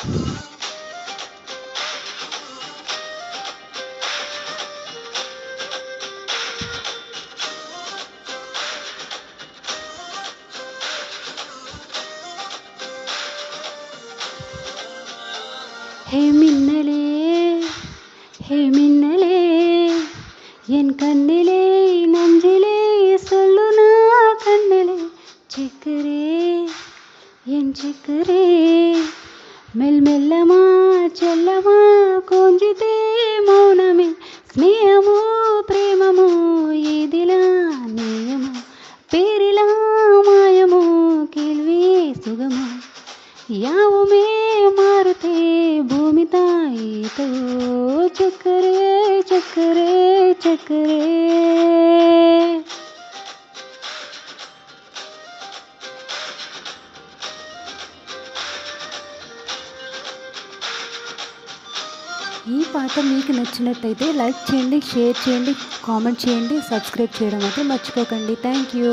ஹே மின்னலே ஹே மின்னலே என் கண்ணிலே நஞ்சிலே சொல்லுனா கண்ணிலே சிக்கரே என் சிக்கரே மெல்லமா చెల్లమా కొంజితే మౌనమే స్నేహమో ప్రేమమో ఏదిలా నేయమో పేరిలా మాయమో కేள்வியே సుగమో யாவுமே மாறுதே பூமி தாயிతో చక్కరే చక్కరే చక్కరే ఈ పాట మీకు నచ్చినట్టయితే లైక్ చేయండి, షేర్ చేయండి, కామెంట్ చేయండి, సబ్స్క్రైబ్ చేయడం అయితే మర్చిపోకండి. Thank you.